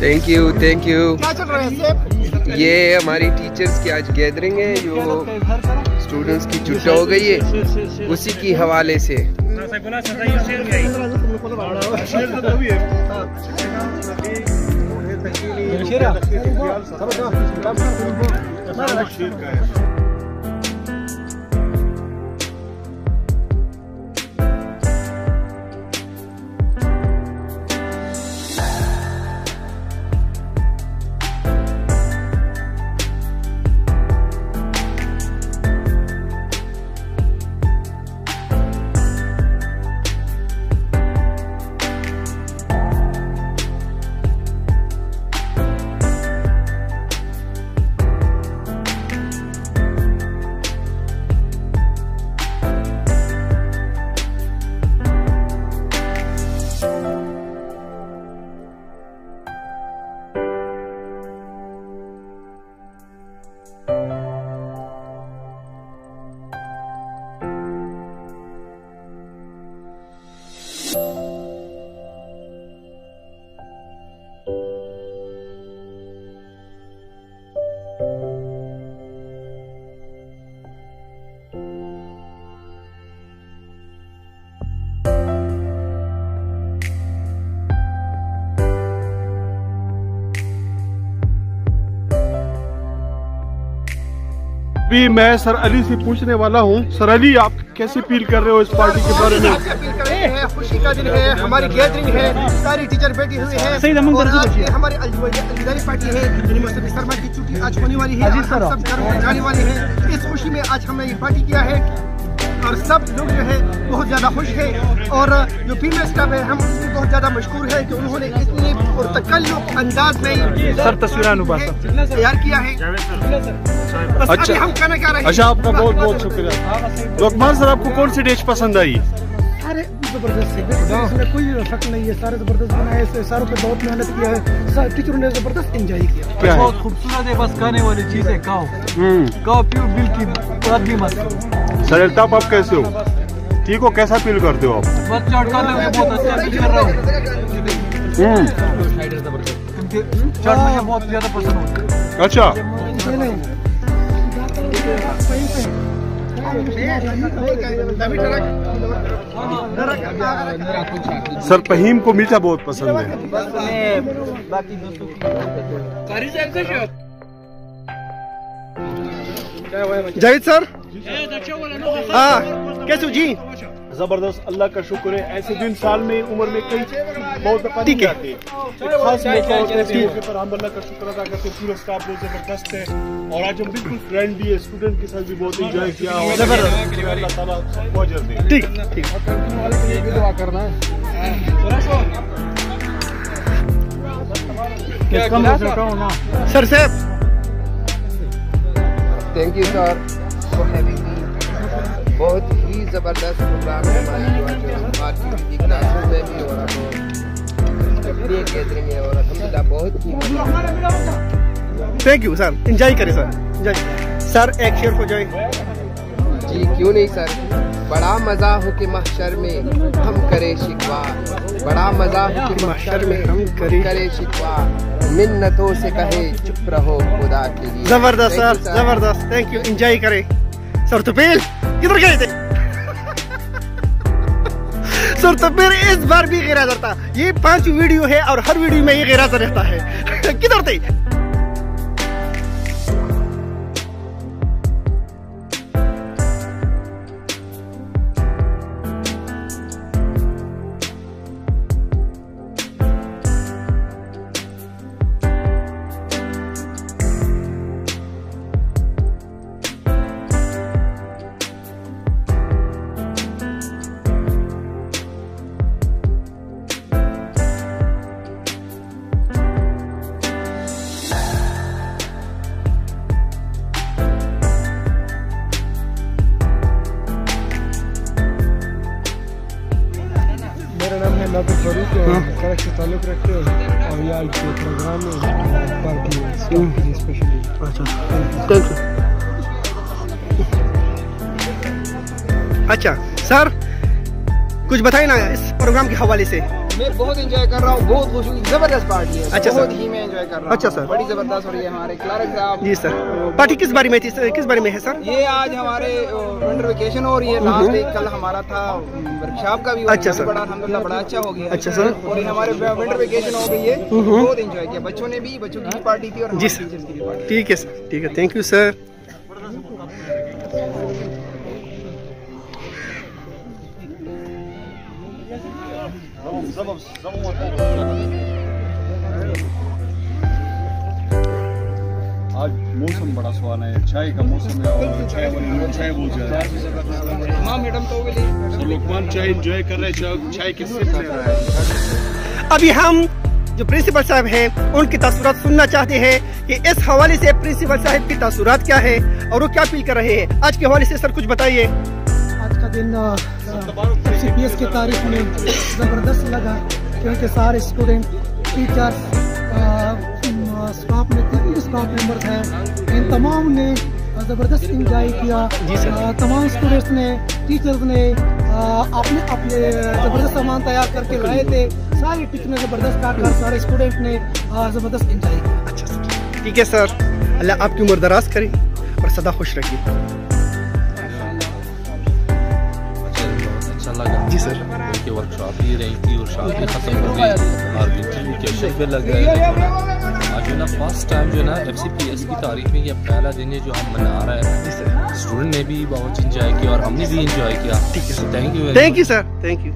Thank you thank you. क्या चल रहा है? ये हमारी टीचर्स की आज गैदरिंग है, जो स्टूडेंट्स की छुट्टी हो गई है, उसी की हवाले से। अभी मैं सर अली से पूछने वाला हूँ। सर अली, आप कैसे फील कर रहे हो इस पार्टी के बारे में? फील कर रहे हैं, खुशी का दिन है, हमारी गैदरिंग है, सारी टीचर बैठी हुई है और आज ये हमारे अलविदाई पार्टी है। यूनिवर्सिटी शर्मा की छुट्टी आज होने वाली है, सब घर जाने वाले हैं। इस खुशी में आज हमने ये पार्टी किया है और सब लोग जो है बहुत ज़्यादा खुश है। और जो फीमेल स्टाफ है, हम उसको बहुत ज़्यादा मशहूर है कि उन्होंने इतनी तकल्लुफ़ अंदाज में सर तस्वीरें तैयार किया है। अच्छा, हम कहना क्या रहे हैं। अच्छा, आपका बहुत बहुत शुक्रिया। लोकमान सर, आपको कौन सी डिश पसंद आई? अरे जबरदस्त है, इसमें कोई शक नहीं है, सारे जबरदस्त बनाए, सारों पे बहुत मेहनत किया है, टीचरों ने जबरदस्त एंजॉय किया। क्या बहुत खूबसूरत है, बस खाने वाली चीज है, खाओ खाओ पियो, बिल की बात भी मत करो। सर अल्ताफ, आप कैसे हो? ठीक हो? कैसा फील करते हो आप? बस चाट खाते हुए बहुत अच्छा फील कर रहा हूँ। चाट मुझे बहुत ज्यादा पसंद होता है। अच्छा, सर फहीम को मीठा बहुत पसंद है। बाकी दोस्तों जाहिद सर, हाँ कैसे हो जी? जबरदस्त, अल्लाह का शुक्र है। ऐसे दिन साल में उम्र में कई बहुत दफा नहीं आते, खास मौके पर हम अल्लाह का शुक्र अदा करते हैं। पूरा स्टाफ बहुत जबरदस्त है और आज हम बिल्कुल फ्रेंडली है, स्टूडेंट के साथ भी बहुत एंजॉय किया। अल्लाह ताला सबको अजर दे। ठीक ठीक, दुआ करना है। सर साहब, thank you sir for having me. बहुत ही ज़बरदस्त प्रोग्राम है हमारी क्लासेस में भी, और अपनी गैदरिंग है और अल्हम्दुलिल्लाह बहुत ही। थैंक यू सर, एंजॉय करें सर, एंजॉय। सर एक शेर हो जाए जी, क्यों नहीं सर। बड़ा मजा हो के महशर में हम करे शिकवा, बड़ा मजा हो के महशर में हम करे शिकवा, मिन्नतों से कहे चुप रहो खुदा के लिए। जबरदस्त सर, जबरदस्त, थैंक यू, एंजॉय करें। सर तुफेल किधर गए थे? सर तुफेल इस बार भी गैर था। ये 5 वीडियो है और हर वीडियो में ये गैर रहता है। किधर थे? करेक्ट से ताल्लुक रखते हैं और यहाँ के प्रोग्राम में पार्टी स्पेशली। अच्छा सर, कुछ बताइए ना इस प्रोग्राम के हवाले से। मैं बहुत एंजॉय कर रहा हूँ, बहुत खुश हूँ, जबरदस्त पार्टी है। अच्छा बहुत सर। ही मैं एंजॉय कर रहा हूँ। अच्छा सर। बड़ी जबरदस्त हो रही है हमारे क्लार्क साहब। जी सर, पार्टी किस बारे में थी सर, किस बारे में है सर? ये आज हमारे विंटर वेकेशन हो रही है, लास्ट डे कल हमारा था, वर्कशॉप का भी अच्छा सर। बड़ा अल्हम्दुलिल्लाह बड़ा अच्छा हो गया। अच्छा सर। और ये हमारे विंटर वेकेशन हो गई है, बहुत एंजॉय किया, बच्चों ने भी, बच्चों की भी पार्टी थी और जी हमारे सर, टीचर्स की भी पार्टी। ठीक है सर, ठीक है, थैंक यू सर। आज मौसम बड़ा सुहाना है, चाय का मौसम है और चाय वाले लोग चाय बोल जा रहे हैं। हाँ मैडम तो मिली। सब लोग चाय एंजॉय कर रहे हैं, चाय के सिप ले रहे हैं। अभी हम जो प्रिंसिपल साहब हैं उनकी तासुरात सुनना चाहते हैं कि इस हवाले से प्रिंसिपल साहब की तासुरात क्या है और वो क्या फील कर रहे हैं। आज के हवाले से सर कुछ बताइए। आज का दिन FCPS की तारीख में ज़बरदस्त लगा, क्योंकि सारे स्टूडेंट, टीचर्स, स्टाफ में जितने भी स्टाफ मेंबर्स हैं, इन तमाम ने ज़बरदस्त इंजॉय किया। तमाम स्टूडेंट्स ने, टीचर्स ने अपने अपने ज़बरदस्त सामान तैयार करके लाए थे। सारे टीचर ने ज़बरदस्त काटकर, सारे स्टूडेंट ने ज़बरदस्त इंजॉय किया। अच्छा सर, ठीक है सर, अल्लाह आपकी उम्र दराज करे और सदा खुश रखिए। अच्छा लगा जी सर। उनकी वर्कशॉप ही रही थी और शॉप भी खत्म हो गई और वेकेशन पे लग गए। आज जो ना फर्स्ट टाइम जो ना FCPS की तारीख में ये पहला दिन है जो हम मना रहे हैं। स्टूडेंट ने भी बहुत इंजॉय किया और हमने भी इंजॉय किया। ठीक है sir, thank you. Thank you sir, thank you.